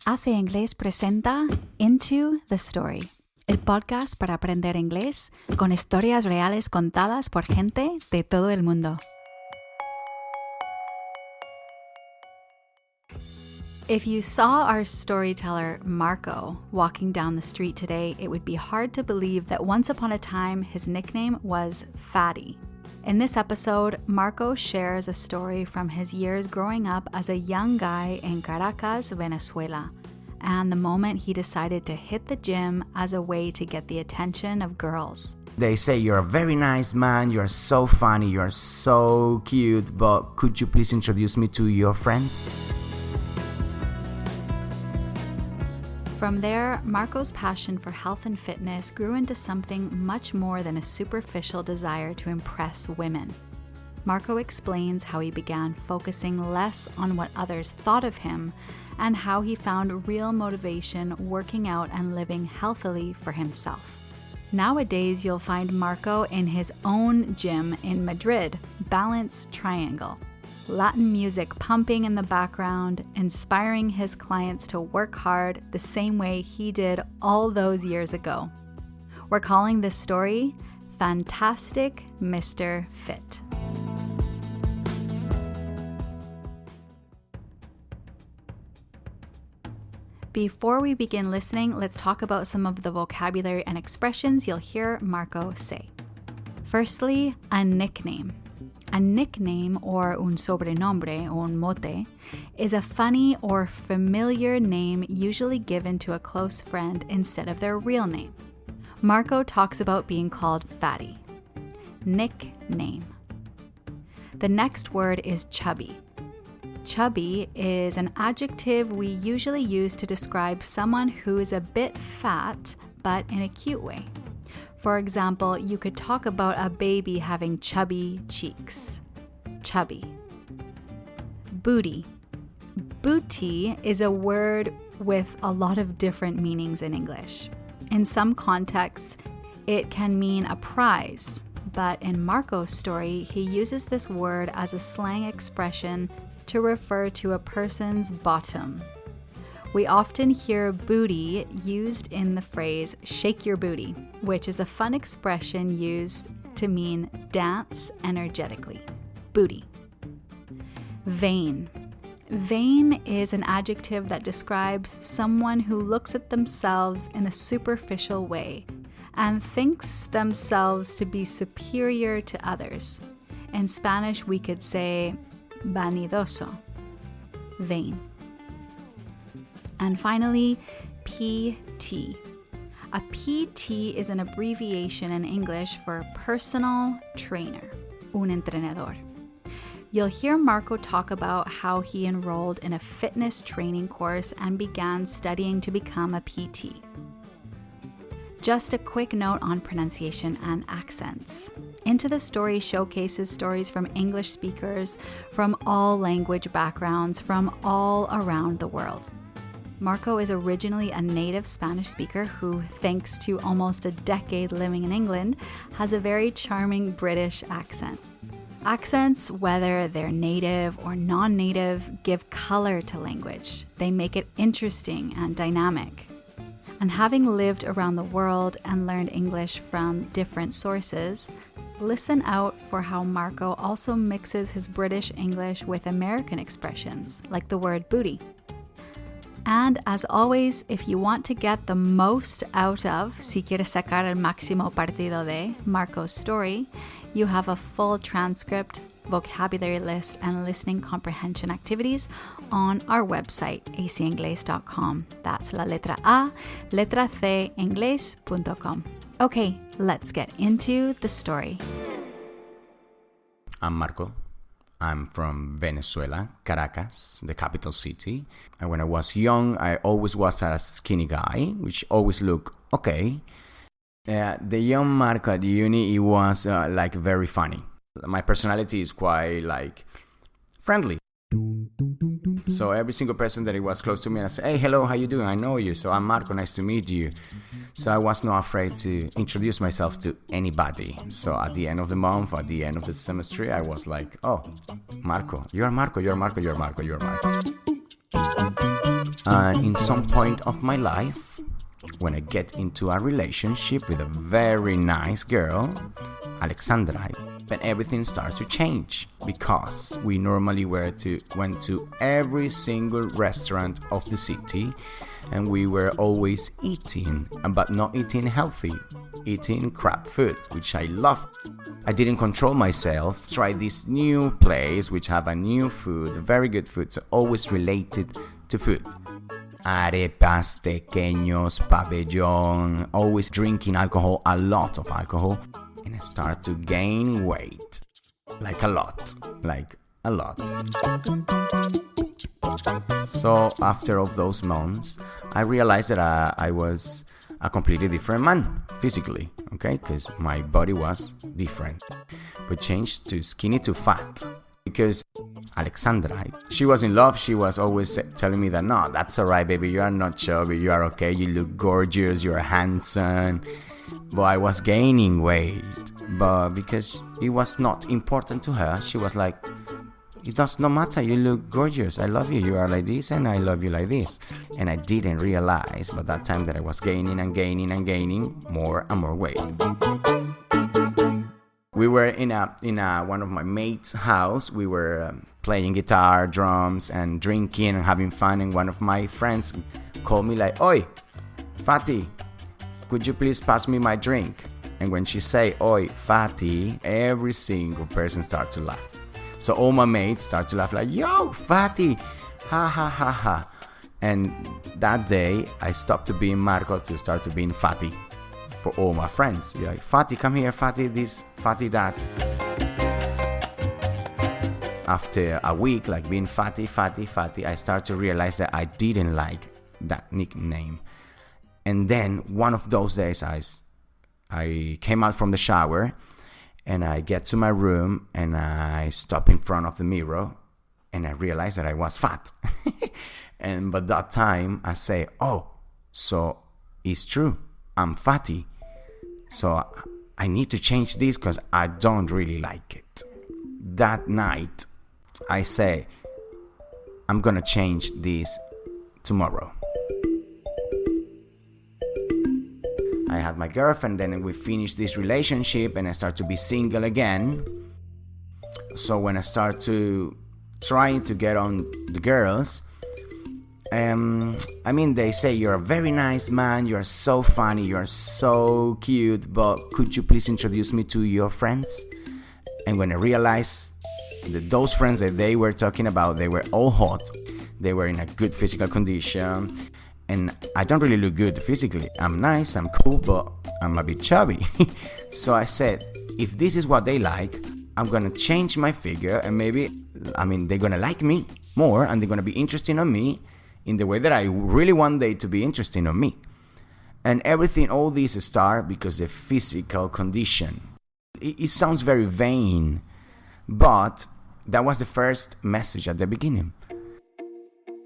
AC Ingles presenta Into the Story, el podcast para aprender inglés con historias reales contadas por gente de todo el mundo. If you saw our storyteller, Marco, walking down the street today, it would be hard to believe that once upon a time his nickname was Fatty. In this episode, Marco shares a story from his years growing up as a young guy in Caracas, Venezuela, and the moment he decided to hit the gym as a way to get the attention of girls. They say, you're a very nice man, you're so funny, you're so cute, but could you please introduce me to your friends? From there, Marco's passion for health and fitness grew into something much more than a superficial desire to impress women. Marco explains how he began focusing less on what others thought of him and how he found real motivation working out and living healthily for himself. Nowadays, you'll find Marco in his own gym in Madrid, Balance Triangle. Latin music pumping in the background, inspiring his clients to work hard the same way he did all those years ago. We're calling this story Fantastic Mr. Fit. Before we begin listening, let's talk about some of the vocabulary and expressions you'll hear Marco say. Firstly, a nickname. A nickname, or un sobrenombre, o un mote, is a funny or familiar name usually given to a close friend instead of their real name. Marco talks about being called Fatty. Nickname. The next word is chubby. Chubby is an adjective we usually use to describe someone who is a bit fat, but in a cute way. For example, you could talk about a baby having chubby cheeks. Chubby. Booty. Booty is a word with a lot of different meanings in English. In some contexts, it can mean a prize, but in Marco's story, he uses this word as a slang expression to refer to a person's bottom. We often hear booty used in the phrase shake your booty, which is a fun expression used to mean dance energetically. Booty. Vain. Vain is an adjective that describes someone who looks at themselves in a superficial way and thinks themselves to be superior to others. In Spanish, we could say vanidoso. Vain. And finally, PT. A PT is an abbreviation in English for personal trainer, un entrenador. You'll hear Marco talk about how he enrolled in a fitness training course and began studying to become a PT. Just a quick note on pronunciation and accents. Into the Story showcases stories from English speakers from all language backgrounds from all around the world. Marco is originally a native Spanish speaker who, thanks to almost a decade living in England, has a very charming British accent. Accents, whether they're native or non-native, give color to language. They make it interesting and dynamic. And having lived around the world and learned English from different sources, listen out for how Marco also mixes his British English with American expressions, like the word booty. And as always, if you want to get the most out of, si quieres sacar el máximo partido de, Marco's story, you have a full transcript, vocabulary list, and listening comprehension activities on our website, acingles.com. That's la letra A, letra C, inglés.com. Okay, let's get into the story. I'm Marco. I'm from Venezuela, Caracas, the capital city. And when I was young, I always was a skinny guy, which always looked okay. The young Marco at uni, he was very funny. My personality is quite friendly. So every single person that was close to me, I said, hey, hello, how you doing? I know you. So I'm Marco, nice to meet you. So I was not afraid to introduce myself to anybody. So at the end of the month, at the end of the semester, I was like, oh, Marco, you're Marco, you're Marco, you're Marco, you're Marco. And in some point of my life, when I get into a relationship with a very nice girl, Alexandra, then everything starts to change, because we normally went to every single restaurant of the city, and we were always eating, but not eating healthy, eating crap food, which I love. I didn't control myself. Tried this new place which have a new food, very good food, so always related to food. Arepas, tequeños, pabellón, always drinking alcohol, a lot of alcohol. And I start to gain weight. Like a lot. So after all those months, I realized that I was a completely different man, physically, okay? Because my body was different. But changed to skinny to fat. Because Alexandra, she was in love. She was always telling me that, no, that's all right, baby. You are not chubby. You are okay. You look gorgeous. You are handsome. But I was gaining weight. But because it was not important to her, she was like, it does not matter. You look gorgeous. I love you. You are like this, and I love you like this. And I didn't realize by that time that I was gaining more and more weight. We were in one of my mates' house. We were playing guitar, drums, and drinking and having fun. And one of my friends called me like, "Oi, Fatty, could you please pass me my drink?" And when she say, "Oi, Fatty," every single person starts to laugh. So all my mates start to laugh like, "Yo, Fatty, ha ha ha ha." And that day, I stopped to being Marco to start to being Fatty. For all my friends, you're like, "Fatty, come here, Fatty this, Fatty that." After a week, like being Fatty, I start to realize that I didn't like that nickname. And then one of those days, I came out from the shower, and I get to my room, and I stop in front of the mirror, and I realized that I was fat. And by that time, I say, "Oh, so it's true, I'm fatty. So I need to change this because I don't really like it." That night, I say, "I'm gonna change this tomorrow." I had my girlfriend, then we finished this relationship, and I start to be single again. So when I start to trying to get on the girls, they say, "You're a very nice man, you're so funny, you're so cute, but could you please introduce me to your friends?" And when I realized that those friends that they were talking about, they were all hot, they were in a good physical condition, and I don't really look good physically. I'm nice, I'm cool, but I'm a bit chubby. So I said, if this is what they like, I'm gonna change my figure, and maybe, they're gonna like me more, and they're gonna be interested in me in the way that I really want they to be interested in me. And everything, all this start because the physical condition. It sounds very vain, but that was the first message at the beginning.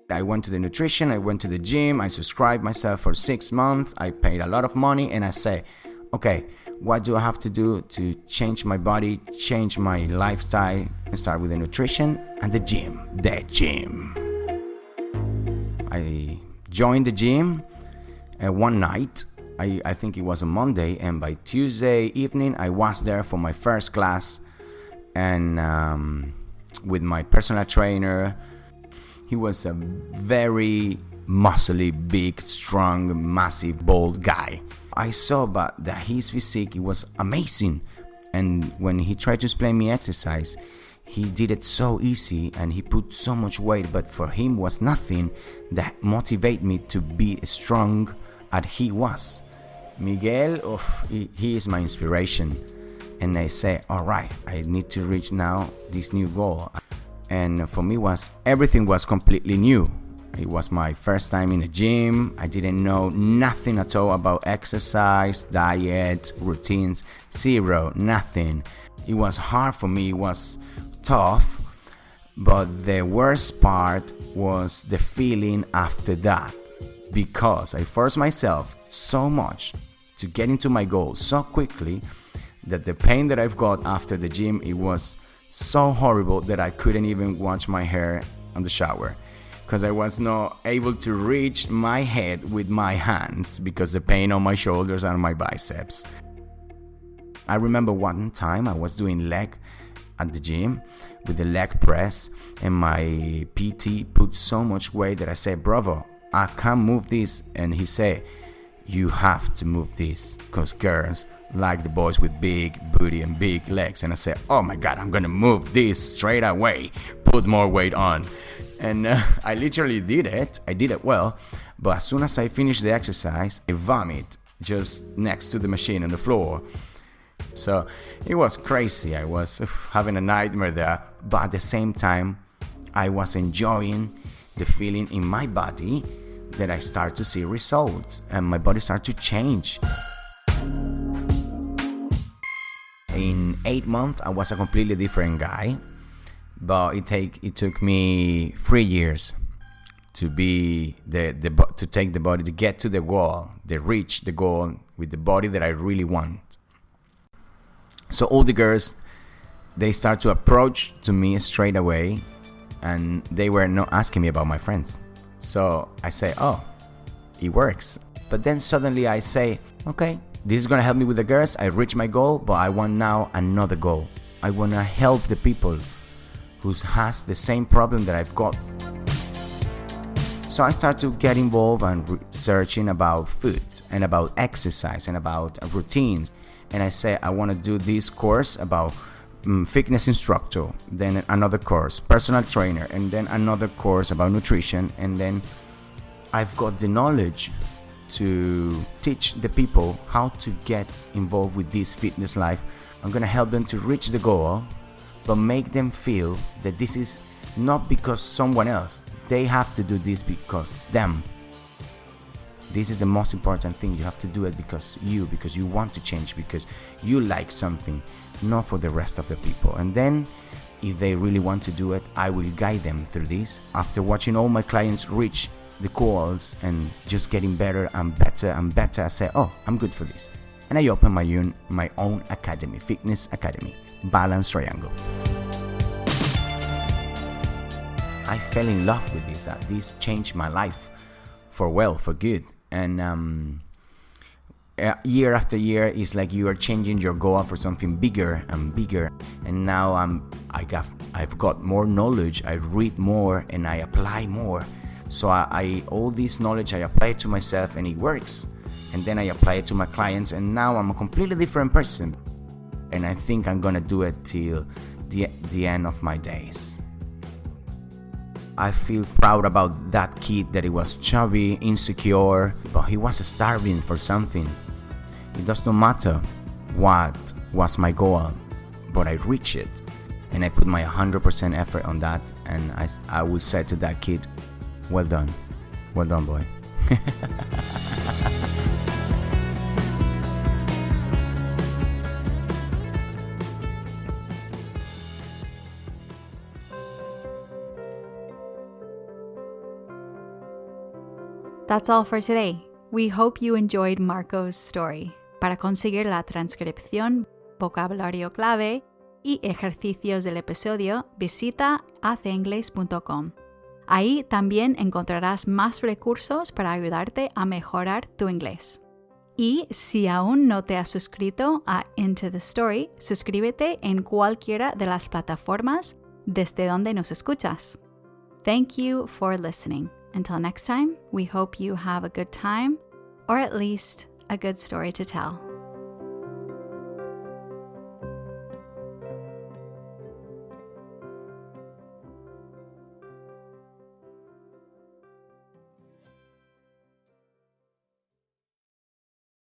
I went to the nutrition, I went to the gym, I subscribed myself for 6 months, I paid a lot of money, and I say, okay, what do I have to do to change my body, change my lifestyle? I start with the nutrition and the gym. I joined the gym one night, I think it was a Monday, and by Tuesday evening I was there for my first class, and with my personal trainer. He was a very muscly, big, strong, massive, bold guy. I saw that his physique was amazing, and when he tried to explain me exercise, he did it so easy, and he put so much weight, but for him was nothing that motivated me to be strong as he was. Miguel, he is my inspiration, and I say, all right, I need to reach now this new goal. And for me, everything was completely new. It was my first time in a gym. I didn't know nothing at all about exercise, diet, routines, zero, nothing. It was hard for me, it was tough, but the worst part was the feeling after that, because I forced myself so much to get into my goal so quickly that the pain that I've got after the gym, it was so horrible that I couldn't even wash my hair on the shower, because I was not able to reach my head with my hands because the pain on my shoulders and my biceps. I remember one time I was doing leg at the gym with the leg press, and my PT put so much weight that I said, "Bravo, I can't move this." And he said, "You have to move this because girls like the boys with big booty and big legs." And I said, "Oh my God, I'm gonna move this straight away, put more weight on." And I literally did it. I did it well, but as soon as I finished the exercise, I vomit just next to the machine on the floor. So it was crazy. I was having a nightmare there, but at the same time, I was enjoying the feeling in my body that I start to see results and my body start to change. In 8 months, I was a completely different guy, but it took me 3 years to be to take the body, to get to the goal, to reach the goal with the body that I really want. So all the girls, they start to approach to me straight away, and they were not asking me about my friends. So I say, "Oh, it works." But then suddenly I say, "Okay, this is gonna help me with the girls. I reached my goal, but I want now another goal. I wanna help the people who has the same problem that I've got." So I start to get involved and researching about food and about exercise and about routines. And I say, I want to do this course about fitness instructor, then another course, personal trainer, and then another course about nutrition. And then I've got the knowledge to teach the people how to get involved with this fitness life. I'm going to help them to reach the goal, but make them feel that this is not because someone else. They have to do this because them. This is the most important thing. You have to do it because you want to change, because you like something, not for the rest of the people. And then if they really want to do it, I will guide them through this. After watching all my clients reach the goals and just getting better and better and better, I say, "Oh, I'm good for this." And I open my own academy, fitness academy, Balance Triangle. I fell in love with this. This changed my life for good. And year after year, it's like you are changing your goal for something bigger and bigger. And now I've got more knowledge. I read more and I apply more. So I all this knowledge I apply it to myself, and it works. And then I apply it to my clients, and now I'm a completely different person. And I think I'm gonna do it till the end of my days. I feel proud about that kid that he was chubby, insecure, but he was starving for something. It does not matter what was my goal, but I reached it. And I put my 100% effort on that. And I will say to that kid, well done, boy. That's all for today. We hope you enjoyed Marco's story. Para conseguir la transcripción, vocabulario clave y ejercicios del episodio, visita aceingles.com. Ahí también encontrarás más recursos para ayudarte a mejorar tu inglés. Y si aún no te has suscrito a Into the Story, suscríbete en cualquiera de las plataformas desde donde nos escuchas. Thank you for listening. Until next time, we hope you have a good time, or at least a good story to tell.